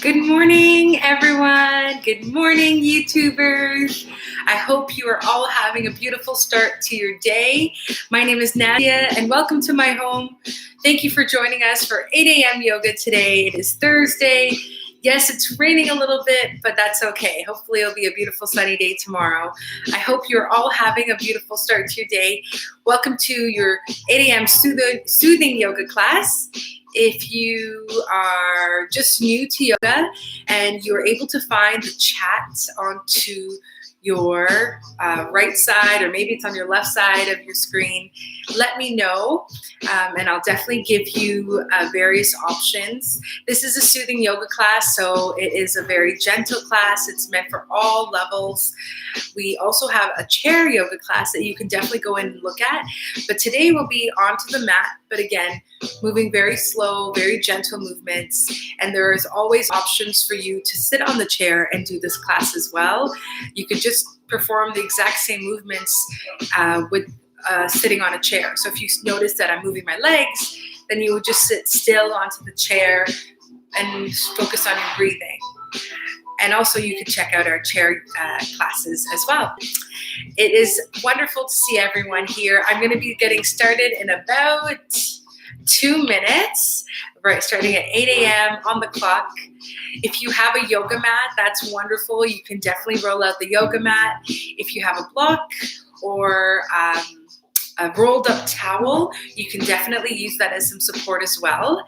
Good morning, everyone. Good morning, YouTubers. I hope you are all having a beautiful start to your day. My name is Nazia, and welcome to my home. Thank you for joining us for 8 a.m. yoga today. It is Thursday. Yes, it's raining a little bit, but that's okay. Hopefully it'll be a beautiful sunny day tomorrow. I hope you're all having a beautiful start to your day. Welcome to your 8 a.m. soothing yoga class. If you are just new to yoga and you're able to find the chat onto your right side, or maybe it's on your left side of your screen, let me know, and I'll definitely give you various options. This is a soothing yoga class, so it is a very gentle class. It's meant for all levels. We also have a chair yoga class that you can definitely go in and look at, but today we'll be onto the mat, but again, moving very slow, very gentle movements, and there is always options for you to sit on the chair and do this class as well. You could just perform the exact same movements with sitting on a chair. So if you notice that I'm moving my legs, then you would just sit still onto the chair and focus on your breathing. And also you can check out our chair classes as well. It is wonderful to see everyone here. I'm going to be getting started in about 2 minutes, right, starting at 8 a.m. on the clock. If you have a yoga mat, that's wonderful. You can definitely roll out the yoga mat. If you have a block or a rolled up towel, you can definitely use that as some support as well.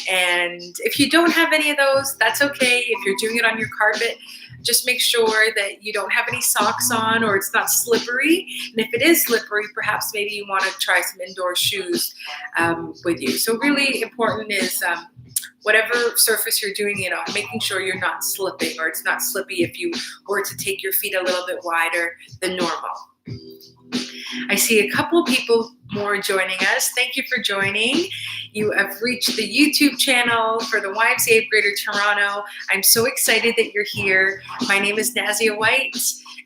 And if you don't have any of those, that's okay. If you're doing it on your carpet, just make sure that you don't have any socks on or it's not slippery. And if it is slippery, perhaps maybe you want to try some indoor shoes with you. So really important is whatever surface you're doing it on, making sure you're not slipping or it's not slippy if you were to take your feet a little bit wider than normal. I see a couple of people more joining us. Thank you for joining. You have reached the YouTube channel for the YMCA of Greater Toronto. I'm so excited that you're here. My name is Nazia White,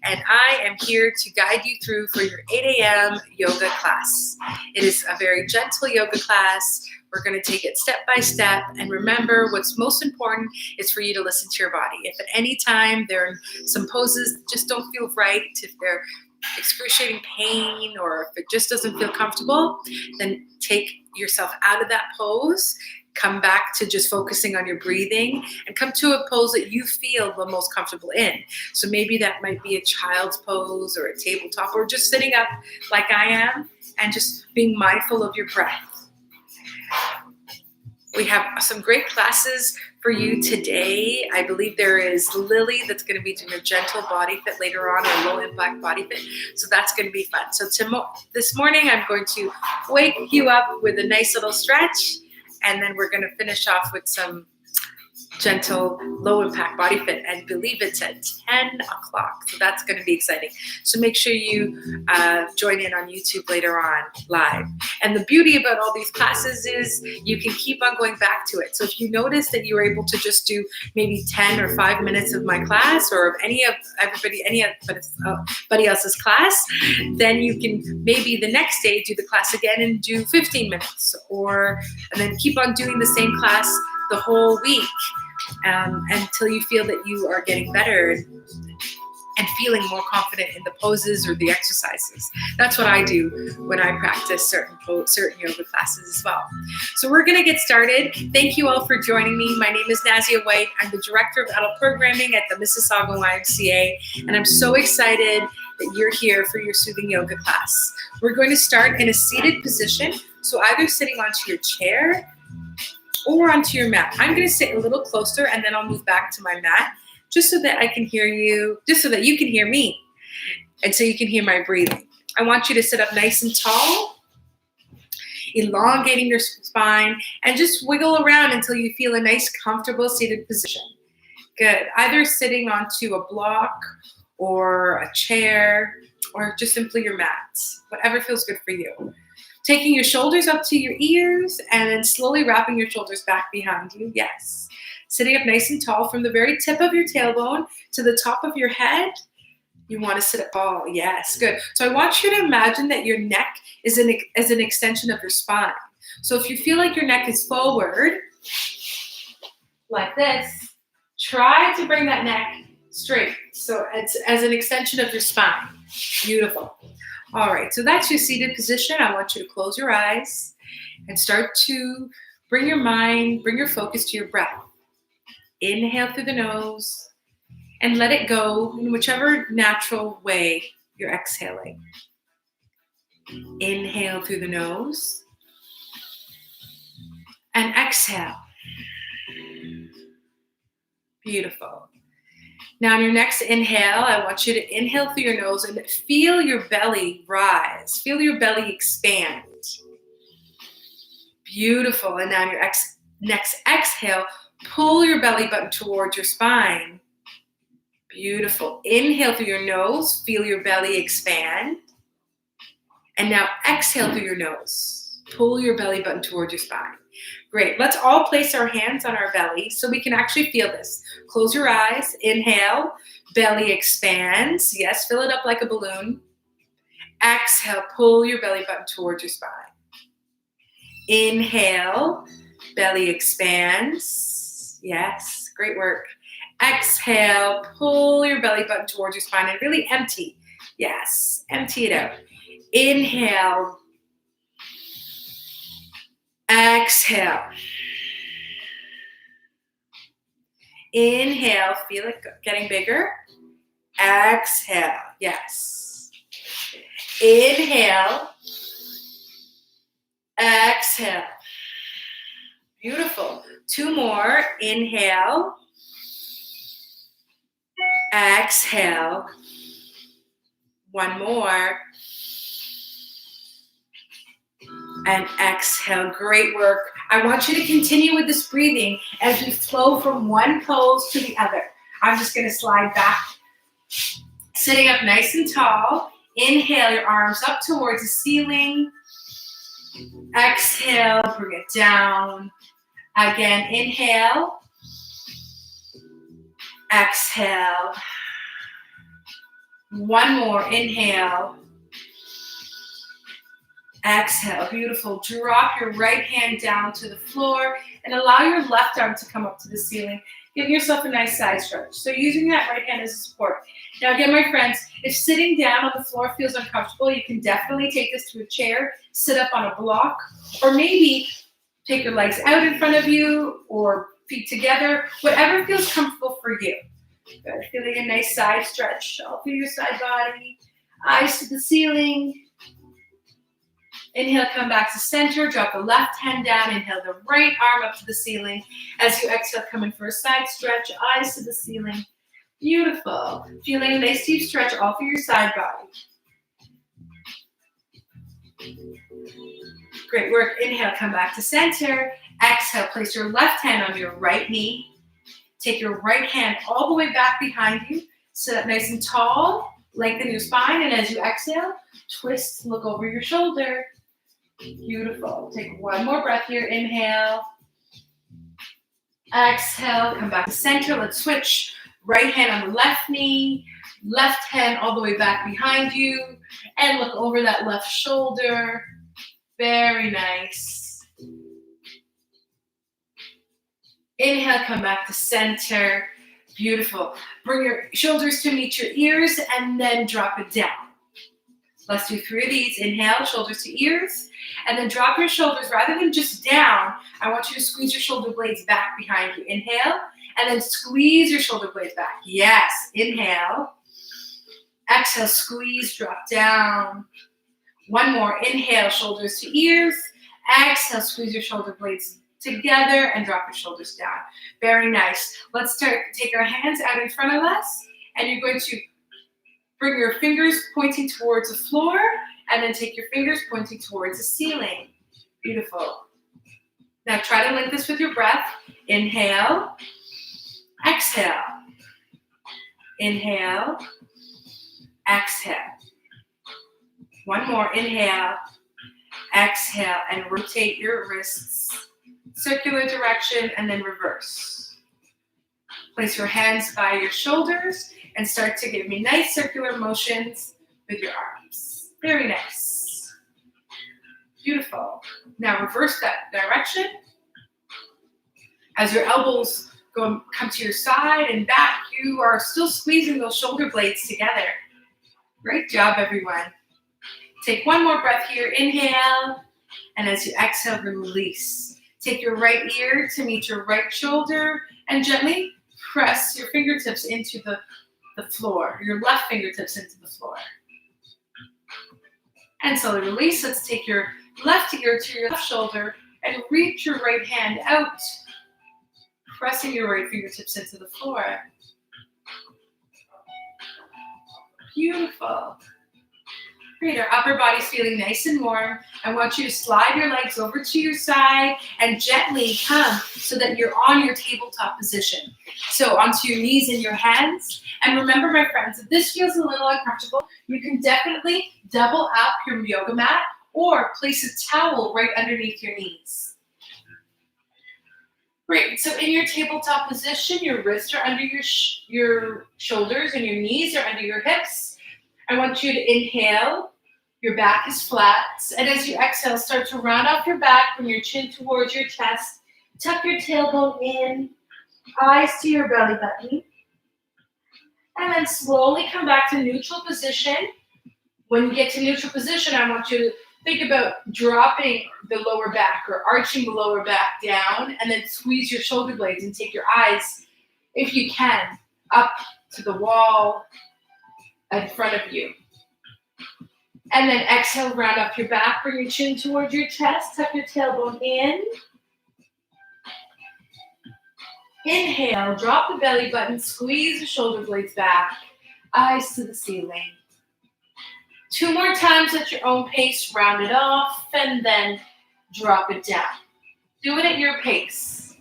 and I am here to guide you through for your 8 a.m. yoga class. It is a very gentle yoga class. We're going to take it step by step. And remember, what's most important is for you to listen to your body. If at any time there are some poses that just don't feel right, if they're excruciating pain or if it just doesn't feel comfortable, then take yourself out of that pose, come back to just focusing on your breathing, and come to a pose that you feel the most comfortable in. So maybe that might be a child's pose or a tabletop, or just sitting up like I am and just being mindful of your breath. We have some great classes for you today. I believe there is Lily that's going to be doing a gentle body fit later on, or low impact body fit. So that's going to be fun. So this morning, I'm going to wake you up with a nice little stretch, and then we're going to finish off with some gentle low impact body fit. I believe it's at 10 o'clock. So that's going to be exciting. So make sure you join in on YouTube later on live. And the beauty about all these classes is you can keep on going back to it. So if you notice that you were able to just do maybe 10 or 5 minutes of my class, or of anybody else's class, then you can maybe the next day do the class again and do 15 minutes, and then keep on doing the same class the whole week until you feel that you are getting better and feeling more confident in the poses or the exercises. That's what I do when I practice certain yoga classes as well. So we're going to get started. Thank you all for joining me. My name is Nazia White. I'm the Director of Adult Programming at the Mississauga YMCA, and I'm so excited that you're here for your soothing yoga class. We're going to start in a seated position, so either sitting onto your chair or onto your mat. I'm going to sit a little closer, and then I'll move back to my mat just so that I can hear you, just so that you can hear me, and so you can hear my breathing. I want you to sit up nice and tall, elongating your spine, and just wiggle around until you feel a nice, comfortable seated position. Good. Either sitting onto a block or a chair or just simply your mat, whatever feels good for you. Taking your shoulders up to your ears and then slowly wrapping your shoulders back behind you. Yes. Sitting up nice and tall from the very tip of your tailbone to the top of your head. You want to sit up tall. Yes, good. So I want you to imagine that your neck is an extension of your spine. So if you feel like your neck is forward, like this, Try to bring that neck straight. So it's as an extension of your spine. Beautiful. All right, so that's your seated position. I want you to close your eyes and start to bring your mind, bring your focus to your breath. Inhale through the nose and let it go in whichever natural way you're exhaling. Inhale through the nose and exhale. Beautiful. Now on your next inhale, I want you to inhale through your nose and feel your belly rise. Feel your belly expand. Beautiful. And now on your next exhale, pull your belly button towards your spine. Beautiful. Inhale through your nose, feel your belly expand. And now exhale through your nose. Pull your belly button towards your spine. Great. Let's all place our hands on our belly so we can actually feel this. Close your eyes. Inhale. Belly expands. Yes, fill it up like a balloon. Exhale. Pull your belly button towards your spine. Inhale. Belly expands. Yes, great work. Exhale. Pull your belly button towards your spine and really empty. Yes, empty it out. Inhale. Exhale. Inhale, feel it getting bigger. Exhale, yes. Inhale. Exhale. Beautiful. 2 more. Inhale. Exhale. 1 more. And exhale. Great work. I want you to continue with this breathing as we flow from one pose to the other. I'm just going to slide back, sitting up nice and tall. Inhale, your arms up towards the ceiling. Exhale, bring it down. Again, inhale. Exhale. 1 more. Inhale. Exhale. Beautiful. Drop your right hand down to the floor and allow your left arm to come up to the ceiling. Give yourself a nice side stretch. So using that right hand as a support. Now again, my friends, if sitting down on the floor feels uncomfortable, you can definitely take this to a chair, sit up on a block, or maybe take your legs out in front of you or feet together, whatever feels comfortable for you. Good. Feeling a nice side stretch all through your side body. Eyes to the ceiling. Inhale, come back to center. Drop the left hand down. Inhale the right arm up to the ceiling. As you exhale, come in for a side stretch. Eyes to the ceiling. Beautiful. Feeling a nice deep stretch all through your side body. Great work. Inhale, come back to center. Exhale, place your left hand on your right knee. Take your right hand all the way back behind you. Sit up nice and tall. Lengthen your spine. And as you exhale, twist, look over your shoulder. Beautiful. Take 1 more breath here. Inhale. Exhale. Come back to center. Let's switch. Right hand on the left knee. Left hand all the way back behind you. And look over that left shoulder. Very nice. Inhale, come back to center. Beautiful. Bring your shoulders to meet your ears and then drop it down. Let's do 3 of these. Inhale, shoulders to ears. And then drop your shoulders. Rather than just down, I want you to squeeze your shoulder blades back behind you. Inhale, and then squeeze your shoulder blades back. Yes. Inhale. Exhale, squeeze, drop down. 1 more. Inhale, shoulders to ears. Exhale, squeeze your shoulder blades together and drop your shoulders down. Very nice. Let's take our hands out in front of us, and you're going to bring your fingers pointing towards the floor, and then take your fingers pointing towards the ceiling. Beautiful. Now try to link this with your breath. Inhale. Exhale. Inhale. Exhale. 1 more. Inhale. Exhale. And rotate your wrists. Circular direction, and then reverse. Place your hands by your shoulders and start to give me nice circular motions with your arms. Very nice. Beautiful. Now reverse that direction. As your elbows come to your side and back. You are still squeezing those shoulder blades together. Great job, everyone. Take one more breath here. Inhale. And as you exhale, release. Take your right ear to meet your right shoulder and gently press your fingertips into the floor, your left fingertips into the floor. And slowly release. Let's take your left ear to your left shoulder and reach your right hand out, pressing your right fingertips into the floor. Beautiful. Great, our upper body's feeling nice and warm. I want you to slide your legs over to your side and gently come so that you're on your tabletop position. So onto your knees and your hands. And remember, my friends, if this feels a little uncomfortable, you can definitely double up your yoga mat or place a towel right underneath your knees. Great, so in your tabletop position, your wrists are under your shoulders and your knees are under your hips. I want you to inhale, your back is flat, and as you exhale, start to round off your back, bring your chin towards your chest, tuck your tailbone in, eyes to your belly button, and then slowly come back to neutral position. When you get to neutral position, I want you to think about dropping the lower back or arching the lower back down, and then squeeze your shoulder blades and take your eyes, if you can, up to the wall in front of you. And then exhale, round up your back, bring your chin towards your chest, tuck your tailbone in. Inhale, drop the belly button, squeeze the shoulder blades back, eyes to the ceiling. 2 more times at your own pace, round it off, and then drop it down. Do it at your pace.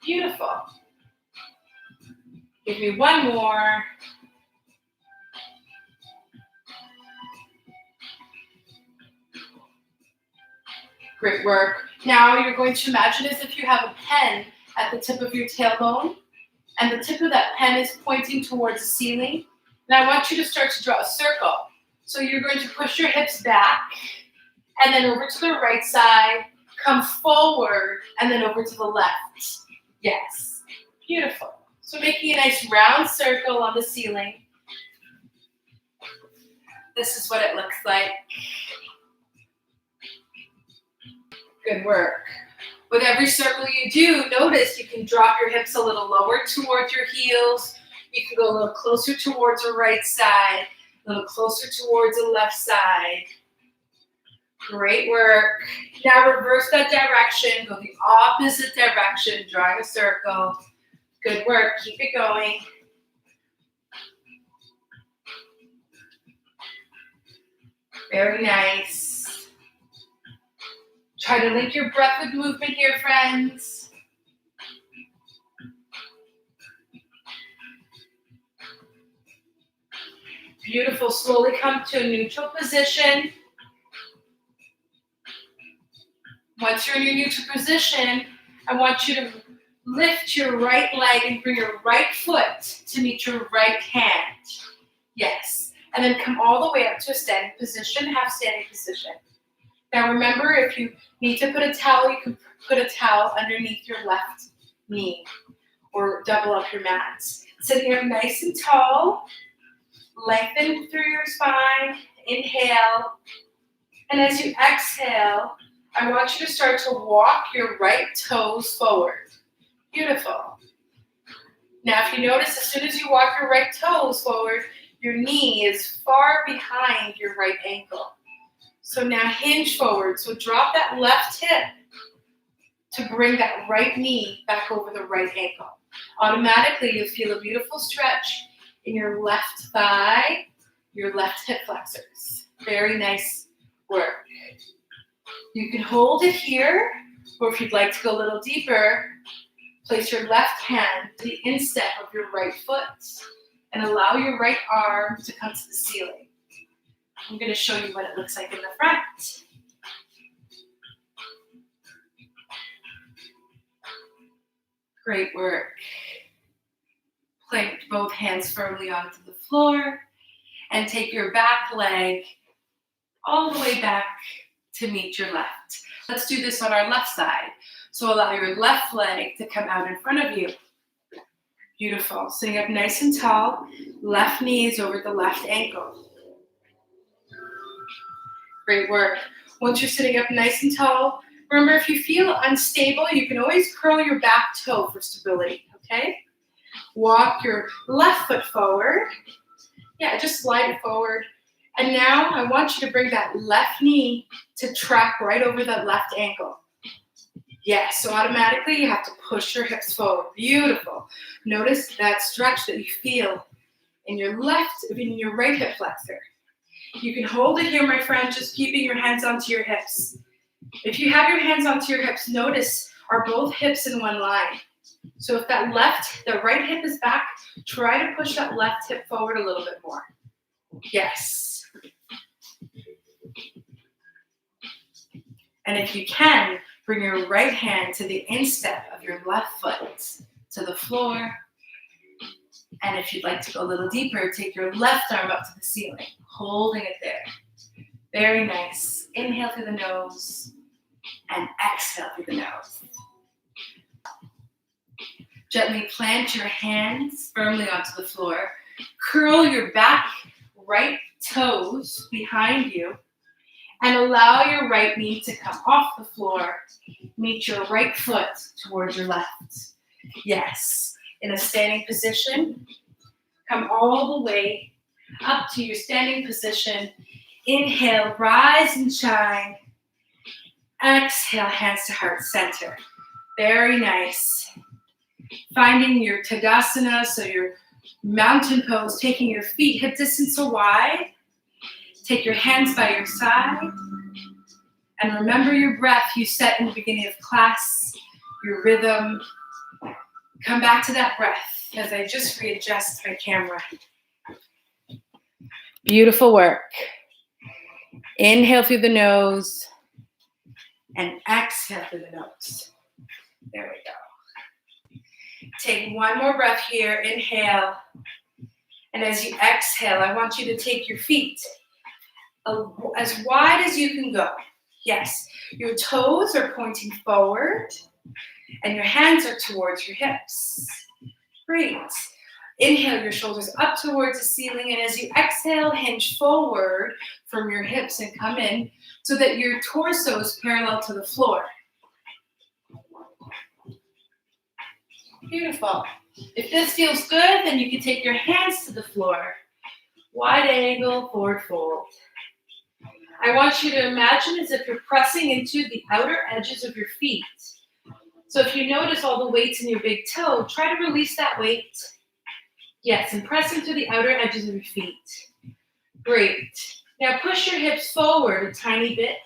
Beautiful. Give me one more. Great work. Now you're going to imagine as if you have a pen at the tip of your tailbone, and the tip of that pen is pointing towards the ceiling. And I want you to start to draw a circle. So you're going to push your hips back, and then over to the right side, come forward, and then over to the left. Yes. Beautiful. So making a nice round circle on the ceiling. This is what it looks like. Good work. With every circle you do, notice you can drop your hips a little lower towards your heels. You can go a little closer towards the right side, a little closer towards the left side. Great work. Now reverse that direction. Go the opposite direction, drawing a circle. Good work. Keep it going. Very nice. Try to link your breath with movement here, friends. Beautiful. Slowly come to a neutral position. Once you're in your neutral position, I want you to lift your right leg and bring your right foot to meet your right hand. Yes. And then come all the way up to a standing position, half standing position. Now remember, if you need to put a towel, you can put a towel underneath your left knee or double up your mats. Sitting up nice and tall, lengthen through your spine, inhale. And as you exhale, I want you to start to walk your right toes forward. Beautiful. Now if you notice, as soon as you walk your right toes forward, your knee is far behind your right ankle. So now hinge forward. So drop that left hip to bring that right knee back over the right ankle. Automatically, you'll feel a beautiful stretch in your left thigh, your left hip flexors. Very nice work. You can hold it here, or if you'd like to go a little deeper, place your left hand to the instep of your right foot and allow your right arm to come to the ceiling. I'm going to show you what it looks like in the front. Great work. Plant both hands firmly onto the floor and take your back leg all the way back to meet your left. Let's do this on our left side. So allow your left leg to come out in front of you. Beautiful. Sitting up nice and tall. Left knee is over the left ankle. Great work. Once you're sitting up nice and tall, remember if you feel unstable, you can always curl your back toe for stability, okay? Walk your left foot forward. Yeah, just slide it forward. And now I want you to bring that left knee to track right over that left ankle. Yes, so automatically you have to push your hips forward. Beautiful. Notice that stretch that you feel in your right hip flexor. You can hold it here, my friend, just keeping your hands onto your hips. If you have your hands onto your hips, notice, are both hips in one line? So if the right hip is back, try to push that left hip forward a little bit more. Yes. And if you can, bring your right hand to the instep of your left foot to the floor. And if you'd like to go a little deeper, take your left arm up to the ceiling, holding it there. Very nice. Inhale through the nose and exhale through the nose. Gently plant your hands firmly onto the floor. Curl your back right toes behind you and allow your right knee to come off the floor. Meet your right foot towards your left. Yes. In a standing position, come all the way up to your standing position. Inhale, rise and shine. Exhale, hands to heart center. Very nice. Finding your Tadasana, so your mountain pose, taking your feet hip distance wide. Take your hands by your side. And remember your breath you set in the beginning of class, your rhythm. Come back to that breath as I just readjust my camera. Beautiful work. Inhale through the nose and exhale through the nose. There we go. Take one more breath here. Inhale. And as you exhale, I want you to take your feet as wide as you can go. Yes, your toes are pointing forward and your hands are towards your hips. Great. Inhale your shoulders up towards the ceiling, and as you exhale, hinge forward from your hips and come in so that your torso is parallel to the floor. Beautiful. If this feels good, then you can take your hands to the floor. Wide angle, forward fold. I want you to imagine as if you're pressing into the outer edges of your feet. So if you notice all the weight's in your big toe, try to release that weight. Yes, and press into the outer edges of your feet. Great. Now push your hips forward a tiny bit.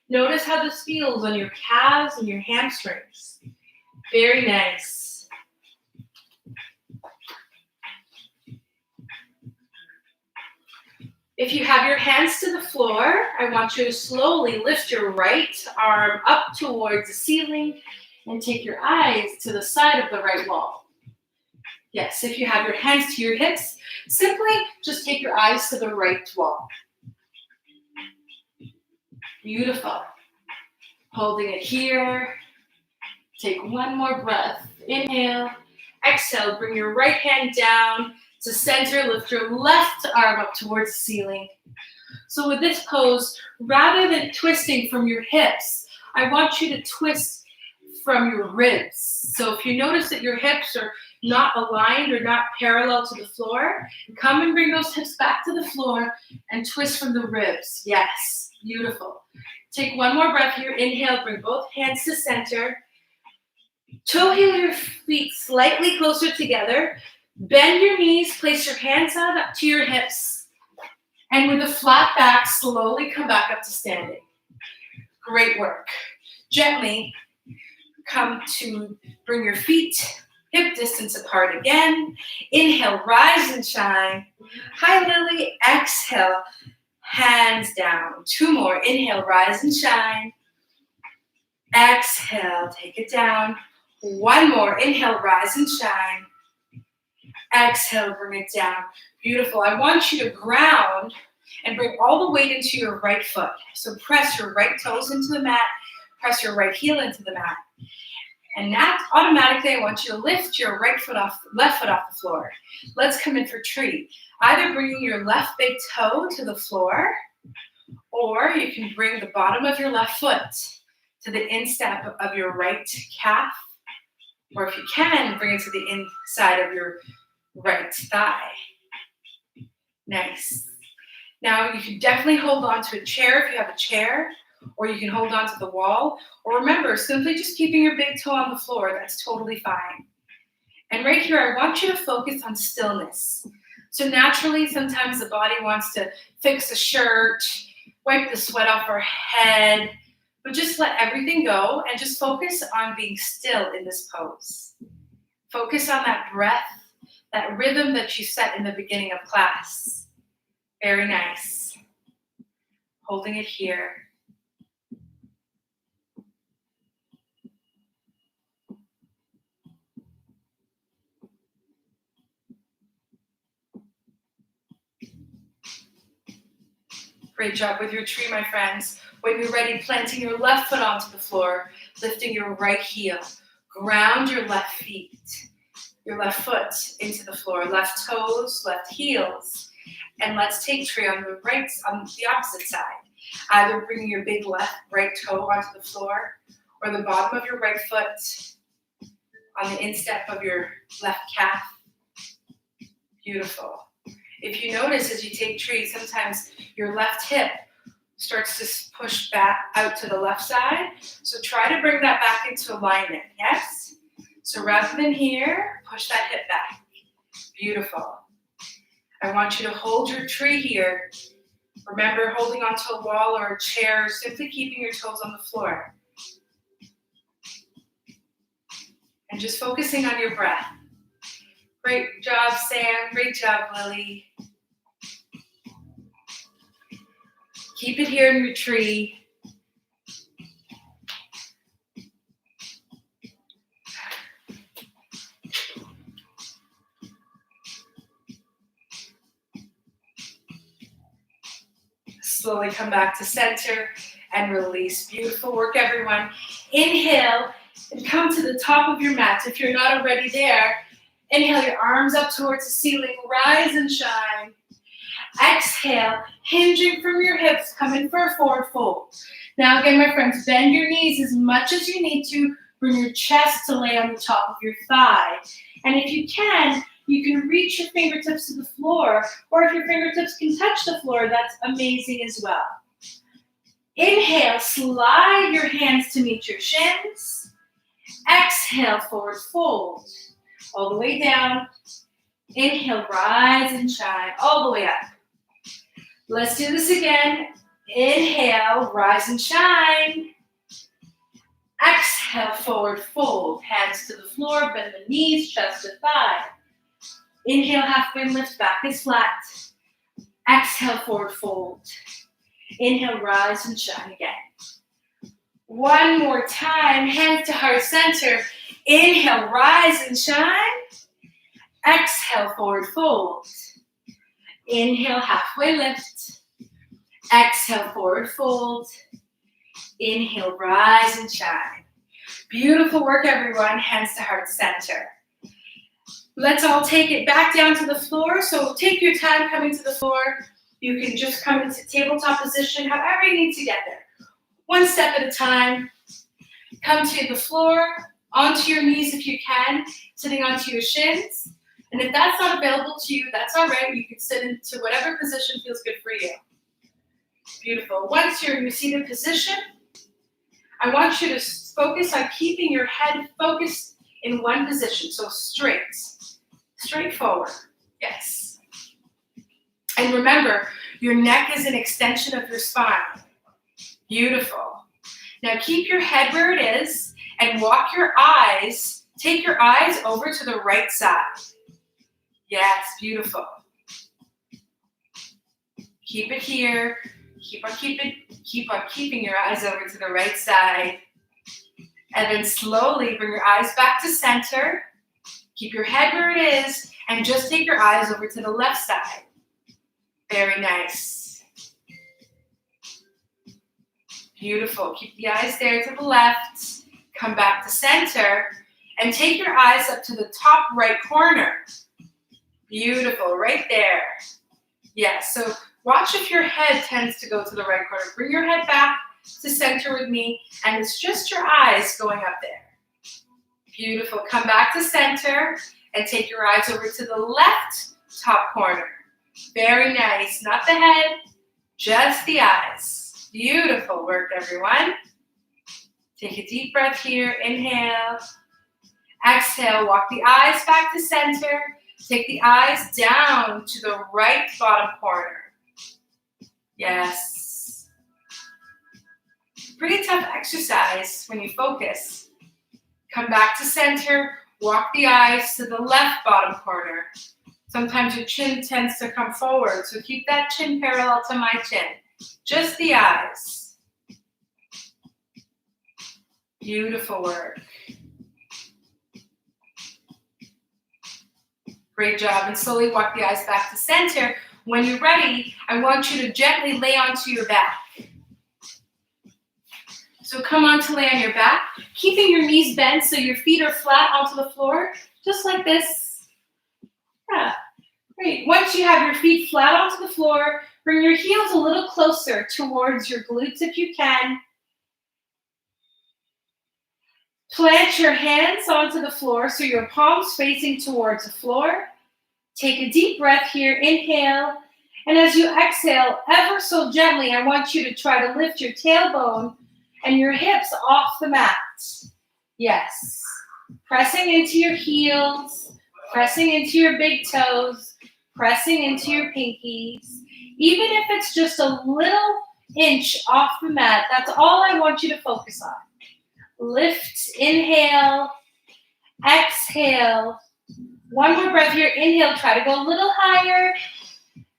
Notice how this feels on your calves and your hamstrings. Very nice. If you have your hands to the floor, I want you to slowly lift your right arm up towards the ceiling and take your eyes to the side of the right wall. Yes, if you have your hands to your hips, simply just take your eyes to the right wall. Beautiful. Holding it here. Take one more breath. Inhale. Exhale. Bring your right hand down to center. Lift your left arm up towards the ceiling. So with this pose, rather than twisting from your hips, I want you to twist from your ribs. So if you notice that your hips are not aligned or not parallel to the floor, come and bring those hips back to the floor and twist from the ribs. Yes, beautiful. Take one more breath here. Inhale, bring both hands to center. Toe heel your feet slightly closer together. Bend your knees, place your hands out up to your hips. And with a flat back, slowly come back up to standing. Great work. Gently come to bring your feet hip distance apart again. Inhale, rise and shine. High lily, exhale, hands down. Two more. Inhale, rise and shine. Exhale, take it down. One more. Inhale, rise and shine. Exhale, bring it down. Beautiful. I want you to ground and bring all the weight into your right foot. So press your right toes into the mat. Press your right heel into the mat. And now, automatically, I want you to lift your left foot off the floor. Let's come in for tree. Either bringing your left big toe to the floor, or you can bring the bottom of your left foot to the instep of your right calf, or if you can, bring it to the inside of your right thigh. Nice. Now, you can definitely hold on to a chair if you have a chair, or you can hold on to the wall. Or remember, simply just keeping your big toe on the floor, that's totally fine. And right here, I want you to focus on stillness. So naturally, sometimes the body wants to fix a shirt, wipe the sweat off our head, but just let everything go and just focus on being still in this pose. Focus on that breath, that rhythm that you set in the beginning of class. Very nice. Holding it here. Great job with your tree, my friends. When you're ready, planting your left foot onto the floor, lifting your right heel. Ground your left feet, your left foot into the floor, left toes, left heels. And let's take tree on the opposite side. Either bringing your big right toe onto the floor, or the bottom of your right foot on the instep of your left calf. Beautiful. If you notice as you take tree, sometimes your left hip starts to push back out to the left side. So try to bring that back into alignment, yes? So rather than here, push that hip back. Beautiful. I want you to hold your tree here. Remember, holding onto a wall or a chair, simply keeping your toes on the floor. And just focusing on your breath. Great job, Sam. Great job, Lily. Keep it here in your tree. Slowly come back to center and release. Beautiful work, everyone. Inhale and come to the top of your mat. If you're not already there, inhale your arms up towards the ceiling. Rise and shine. Exhale, hinging from your hips, come in for a forward fold. Now again, my friends, bend your knees as much as you need to. Bring your chest to lay on the top of your thigh. And if you can reach your fingertips to the floor, or if your fingertips can touch the floor, that's amazing as well. Inhale, slide your hands to meet your shins. Exhale, forward fold. All the way down. Inhale, rise and shine, all the way up. Let's do this again. Inhale, rise and shine. Exhale, forward fold. Hands to the floor, bend the knees, chest to thigh. Inhale, halfway lift, back is flat. Exhale, forward fold. Inhale, rise and shine again. One more time, hands to heart center. Inhale, rise and shine. Exhale, forward fold. Inhale, halfway lift. Exhale, forward fold. Inhale, rise and shine. Beautiful work, everyone. Hands to heart center. Let's all take it back down to the floor. So take your time coming to the floor. You can just come into tabletop position, however you need to get there. One step at a time. Come to the floor, onto your knees if you can, sitting onto your shins. And if that's not available to you, that's all right. You can sit into whatever position feels good for you. Beautiful. Once you're in your seated position, I want you to focus on keeping your head focused in one position. So straight forward. Yes. And remember, your neck is an extension of your spine. Beautiful. Now keep your head where it is and take your eyes over to the right side. Yes, beautiful. Keep it here. Keep on keeping your eyes over to the right side. And then slowly bring your eyes back to center. Keep your head where it is and just take your eyes over to the left side. Very nice. Beautiful. Keep the eyes there to the left. Come back to center and take your eyes up to the top right corner. Beautiful, right there. Yes, so watch if your head tends to go to the right corner. Bring your head back to center with me, and it's just your eyes going up there. Beautiful. Come back to center and take your eyes over to the left top corner. Very nice. Not the head, just the eyes. Beautiful work, everyone. Take a deep breath here. Inhale. Exhale. Walk the eyes back to center. Take the eyes down to the right bottom corner. Yes. Pretty tough exercise when you focus. Come back to center. Walk the eyes to the left bottom corner. Sometimes your chin tends to come forward, so keep that chin parallel to my chin. Just the eyes. Beautiful work. Great job. And slowly walk the eyes back to center. When you're ready, I want you to gently lay onto your back. So come on to lay on your back, keeping your knees bent so your feet are flat onto the floor, just like this. Yeah, great. Once you have your feet flat onto the floor, bring your heels a little closer towards your glutes if you can. Plant your hands onto the floor so your palms facing towards the floor. Take a deep breath here, inhale. And as you exhale, ever so gently, I want you to try to lift your tailbone and your hips off the mat. Yes. Pressing into your heels, pressing into your big toes, pressing into your pinkies. Even if it's just a little inch off the mat, that's all I want you to focus on. Lift, inhale, exhale. One more breath here. Inhale, try to go a little higher.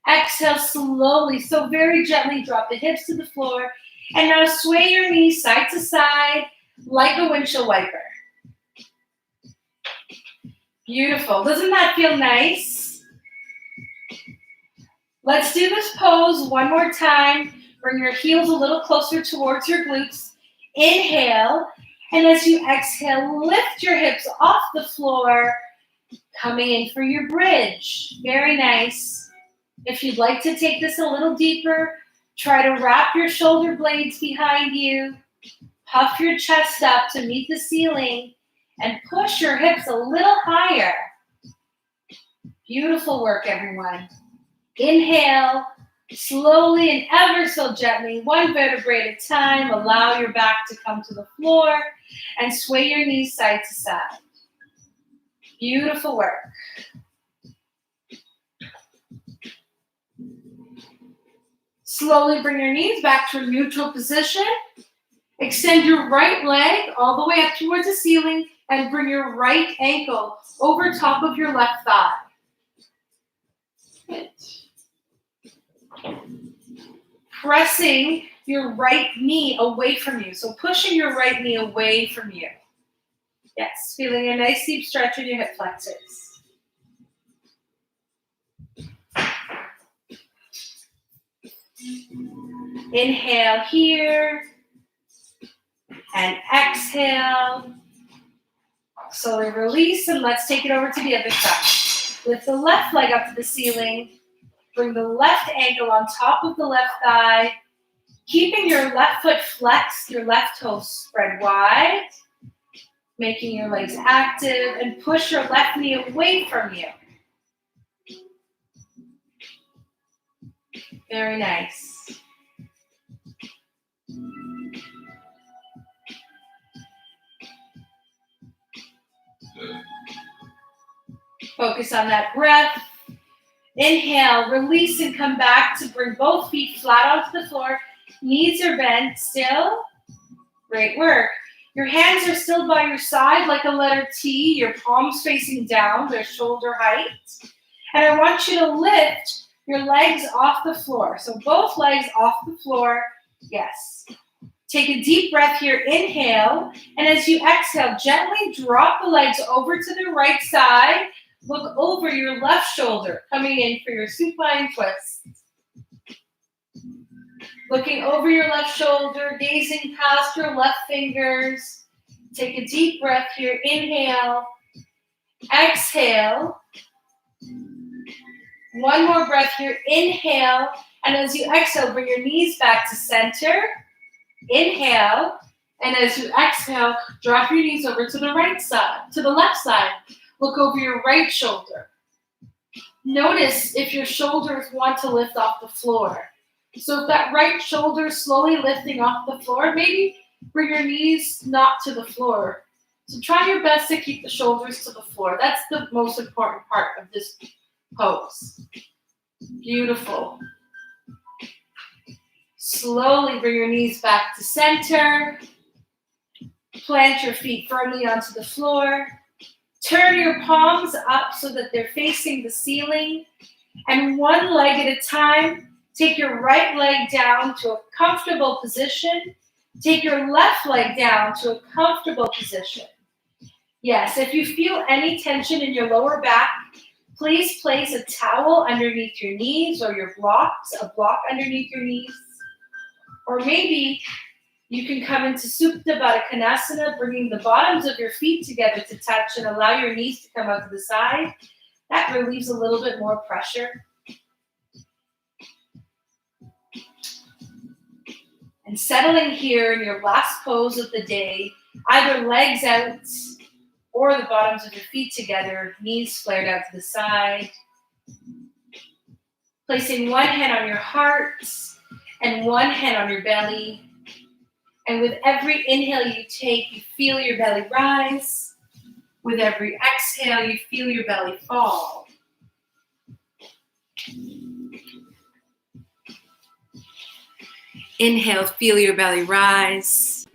Exhale slowly, so very gently drop the hips to the floor. And now sway your knees side to side like a windshield wiper. Beautiful. Doesn't that feel nice? Let's do this pose one more time. Bring your heels a little closer towards your glutes. Inhale. And as you exhale, lift your hips off the floor, coming in for your bridge. Very nice. If you'd like to take this a little deeper, try to wrap your shoulder blades behind you, puff your chest up to meet the ceiling, and push your hips a little higher. Beautiful work, everyone. Inhale, slowly and ever so gently, one vertebrae at a time, allow your back to come to the floor and sway your knees side to side. Beautiful work. Slowly bring your knees back to a neutral position. Extend your right leg all the way up towards the ceiling and bring your right ankle over top of your left thigh. Good. Pressing your right knee away from you. So pushing your right knee away from you. Yes, feeling a nice deep stretch in your hip flexors. Inhale here and exhale. Slowly release and let's take it over to the other side. Lift the left leg up to the ceiling. Bring the left ankle on top of the left thigh. Keeping your left foot flexed, your left toe spread wide. Making your legs active and push your left knee away from you. Very nice. Focus on that breath. Inhale, release and come back to bring both feet flat onto the floor. Knees are bent still. Great work. Your hands are still by your side like a letter T. Your palms facing down, they're shoulder height. And I want you to lift your legs off the floor. So both legs off the floor. Yes. Take a deep breath here. Inhale. And as you exhale, gently drop the legs over to the right side. Look over your left shoulder, coming in for your supine twist. Looking over your left shoulder, gazing past your left fingers. Take a deep breath here. Inhale, exhale. One more breath here. Inhale, and as you exhale, bring your knees back to center. Inhale, and as you exhale, drop your knees over to the right side, to the left side. Look over your right shoulder. Notice if your shoulders want to lift off the floor. So if that right shoulder is slowly lifting off the floor, maybe bring your knees not to the floor. So try your best to keep the shoulders to the floor. That's the most important part of this pose. Beautiful. Slowly bring your knees back to center. Plant your feet firmly onto the floor. Turn your palms up so that they're facing the ceiling. And one leg at a time, take your right leg down to a comfortable position. Take your left leg down to a comfortable position. Yes, if you feel any tension in your lower back, please place a towel underneath your knees or a block underneath your knees. Or maybe you can come into Supta Baddha Konasana, bringing the bottoms of your feet together to touch and allow your knees to come out to the side. That relieves a little bit more pressure. And settling here in your last pose of the day, either legs out or the bottoms of your feet together, knees flared out to the side. Placing one hand on your heart and one hand on your belly. And with every inhale you take, you feel your belly rise. With every exhale, you feel your belly fall. Inhale, feel your belly rise.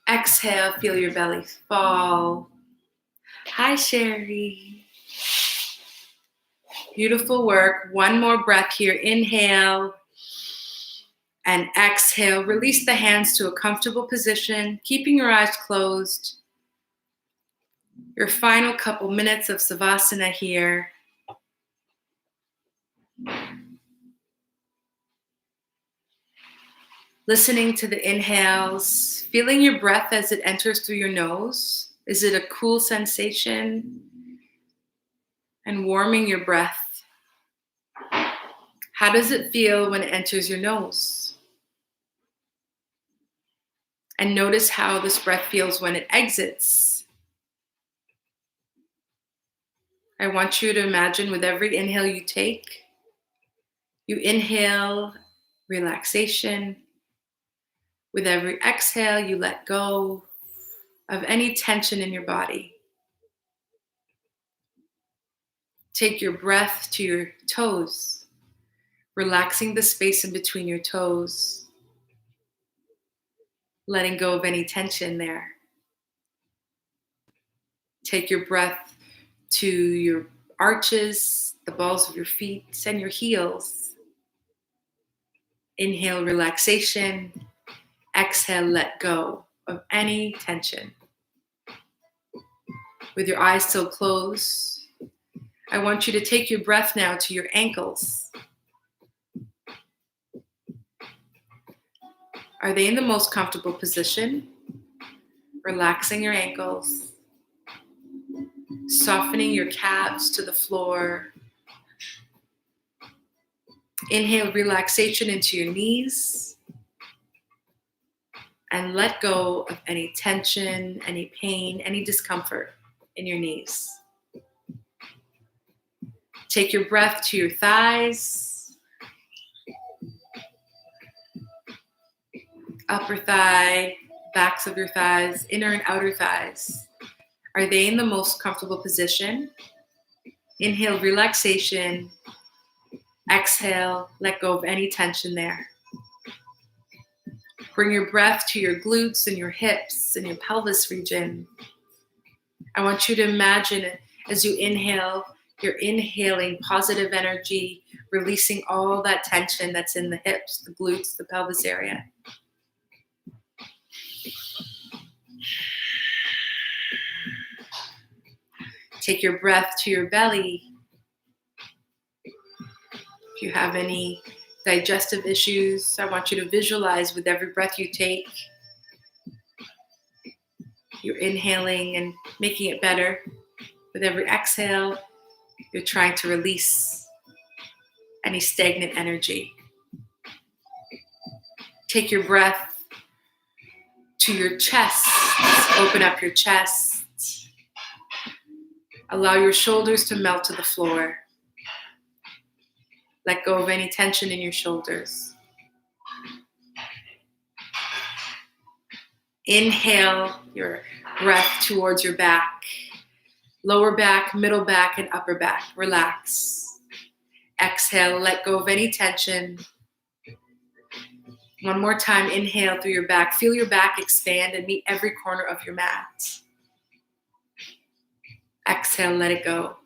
Exhale, feel your belly fall. Hi, Sherry. Beautiful work. One more breath here. Inhale and exhale. Release the hands to a comfortable position, keeping your eyes closed. Your final couple minutes of Savasana here. Listening to the inhales, feeling your breath as it enters through your nose. Is it a cool sensation? And warming your breath. How does it feel when it enters your nose? And notice how this breath feels when it exits. I want you to imagine with every inhale you take, you inhale relaxation. With every exhale, you let go of any tension in your body. Take your breath to your toes, relaxing the space in between your toes, letting go of any tension there. Take your breath to your arches, the balls of your feet, and your heels. Inhale, relaxation. Exhale, let go of any tension. With your eyes still closed, I want you to take your breath now to your ankles. Are they in the most comfortable position? Relaxing your ankles, softening your calves to the floor. Inhale relaxation into your knees and let go of any tension, any pain, any discomfort in your knees. Take your breath to your thighs, upper thigh, backs of your thighs, inner and outer thighs. Are they in the most comfortable position? Inhale, relaxation. Exhale, let go of any tension there. Bring your breath to your glutes and your hips and your pelvis region. I want you to imagine as you inhale, you're inhaling positive energy, releasing all that tension that's in the hips, the glutes, the pelvis area. Take your breath to your belly. If you have any digestive issues, I want you to visualize with every breath you take, You're inhaling and making it better. With every exhale, you're trying to release any stagnant energy. Take your breath to your chest. Open up your chest. Allow your shoulders to melt to the floor. Let go of any tension in your shoulders. Inhale your breath towards your back. Lower back, middle back, and upper back. Relax. Exhale, let go of any tension. One more time, inhale through your back. Feel your back expand and meet every corner of your mat. Exhale, let it go.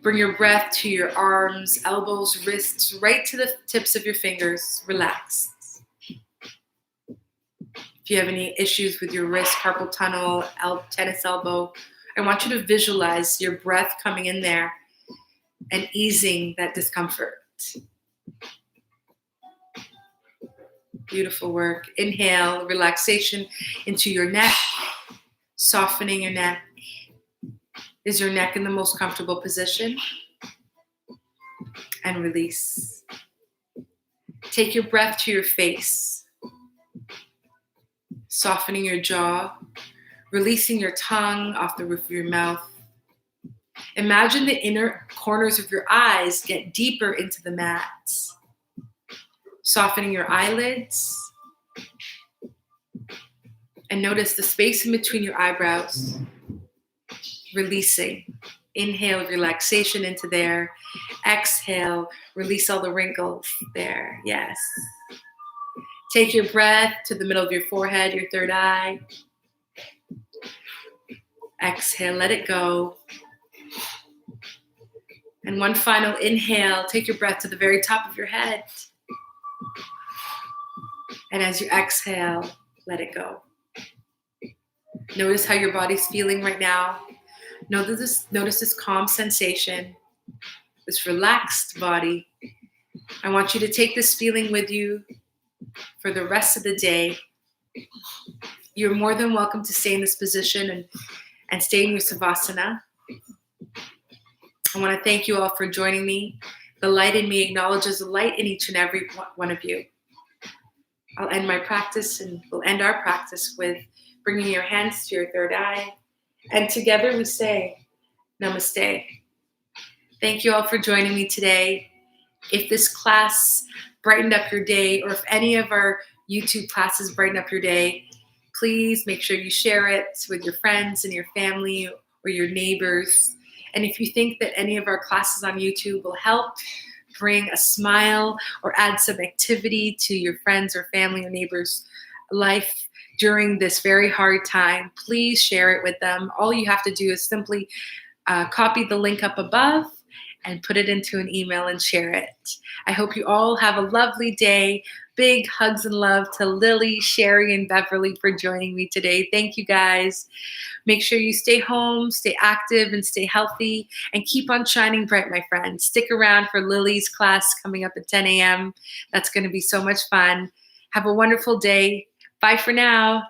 Bring your breath to your arms, elbows, wrists, right to the tips of your fingers. Relax. If you have any issues with your wrist, carpal tunnel, tennis elbow, I want you to visualize your breath coming in there and easing that discomfort. Beautiful work. Inhale, relaxation into your neck, softening your neck. Is your neck in the most comfortable position? And release. Take your breath to your face, softening your jaw, releasing your tongue off the roof of your mouth. Imagine the inner corners of your eyes get deeper into the mat. Softening your eyelids. And notice the space in between your eyebrows. Releasing. Inhale, relaxation into there. Exhale, release all the wrinkles there. Yes. Take your breath to the middle of your forehead, your third eye. Exhale, let it go. And one final inhale, take your breath to the very top of your head. And as you exhale, let it go. Notice how your body's feeling right now. Notice this calm sensation, this relaxed body. I want you to take this feeling with you for the rest of the day. You're more than welcome to stay in this position and stay in your Savasana. I want to thank you all for joining me. The light in me acknowledges the light in each and every one of you. I'll end my practice and we'll end our practice with bringing your hands to your third eye. And together we say, Namaste. Thank you all for joining me today. If this class brightened up your day, or if any of our YouTube classes brighten up your day, please make sure you share it with your friends and your family or your neighbors. And if you think that any of our classes on YouTube will help bring a smile or add some activity to your friends or family or neighbors' life during this very hard time, please share it with them. All you have to do is simply copy the link up above and put it into an email and share it. I hope you all have a lovely day. Big hugs and love to Lily, Sherry, and Beverly for joining me today. Thank you guys. Make sure you stay home, stay active, and stay healthy, and keep on shining bright, my friends. Stick around for Lily's class coming up at 10 a.m. That's going to be so much fun. Have a wonderful day. Bye for now.